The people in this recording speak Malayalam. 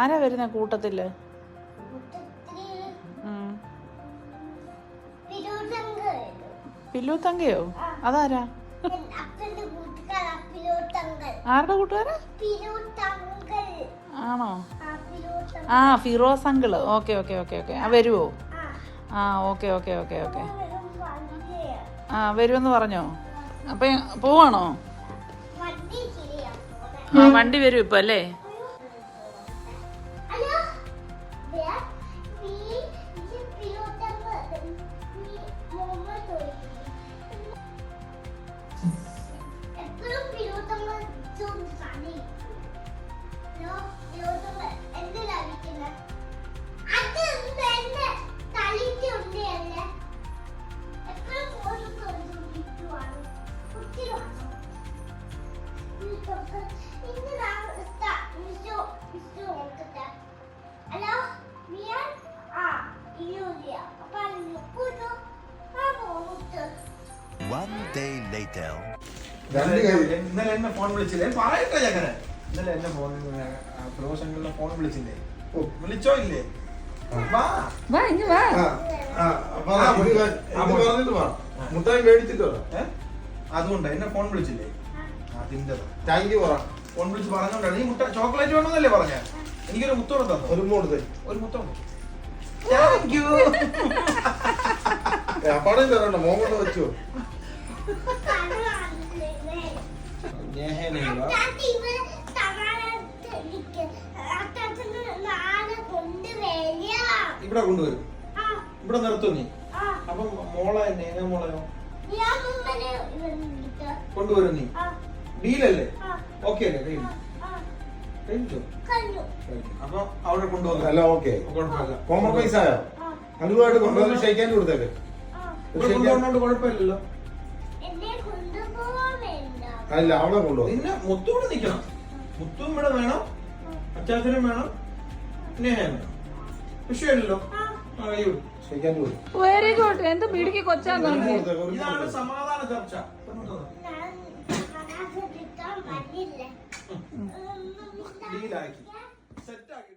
ആരാ വരുന്ന കൂട്ടത്തില്? പില്ലൂത്തങ്കയോ? അതാരാ? ആരുടെ കൂട്ടുകാരാ? ആണോ? ആ, Firoz uncle. Okay okay okay okay. ആ, വരുവോ? ആ, ഓക്കെ ഓക്കെ ഓക്കെ ഓക്കെ. ആ, വരുമെന്ന് പറഞ്ഞോ? അപ്പൊ പോവാണോ? ആ, വണ്ടി വരും ഇപ്പൊ അല്ലേ? One day later. ഇന്നലെ എന്നെ ഫോൺ വിളിച്ചില്ലേ? പറയട്ടെ ചക്കരെ. ഇന്നലെ എന്നെ ഫോണിൽ ഫോൺ വിളിച്ചില്ലേ? വിളിച്ചോ ഇല്ലേ? മുട്ടായി മേടിച്ചിട്ടോ? അതുകൊണ്ട് എന്നെ ഫോൺ വിളിച്ചില്ലേ? അതിന്റെ താങ്ക് യു പറ. ഫോൺ വിളിച്ച് പറഞ്ഞോണ്ടാണ്. ഈ മുട്ട ചോക്ലേറ്റ് വേണമെന്നല്ലേ പറഞ്ഞ? എനിക്കൊരു മുത്തോടെ തന്നു. ഒരു മൂന്ന് ഒരു മുത്തോടെ. Thank you. പണം തരണ്ട, മോങ്ങോട്ട് വെച്ചോ. ഇവിടെ കൊണ്ടുവരും. ഇവിടെ നിർത്തും നീ. അപ്പൊ മോളെ മോളെയോ കൊണ്ടുവരും നീ? ഡീലല്ലേ? ഓക്കെ അല്ലേ? അപ്പൊ അവിടെ കൊണ്ടുവന്നു. അല്ല, ഓക്കെ, കുഴപ്പമില്ല. കോംപ്രമൈസ് ആയോ? അനുവായിട്ട് കൊണ്ടുവന്ന് ക്ഷയിക്കാൻ കൊടുത്തേക്ക്. കൊണ്ടുപോകണോണ്ട് കുഴപ്പമില്ലല്ലോ. അല്ല, അവിടെ കൊണ്ടുപോകും. നിന്നെ മുത്തൂടെ നിക്കണം. മുത്തും ഇവിടെ വേണം, അച്ചാച്ചനും വേണം, സ്നേഹം വേണം. വിഷയമില്ലല്ലോ. ക്ഷയിക്കാൻ കൊടുക്കും. Very good. എന്ത് പിടിക്ക് കൊച്ചാന്ന്. ഇതാണ് സമാധാന ചർച്ച. ഡീലാക്കി സെറ്റാക്കി.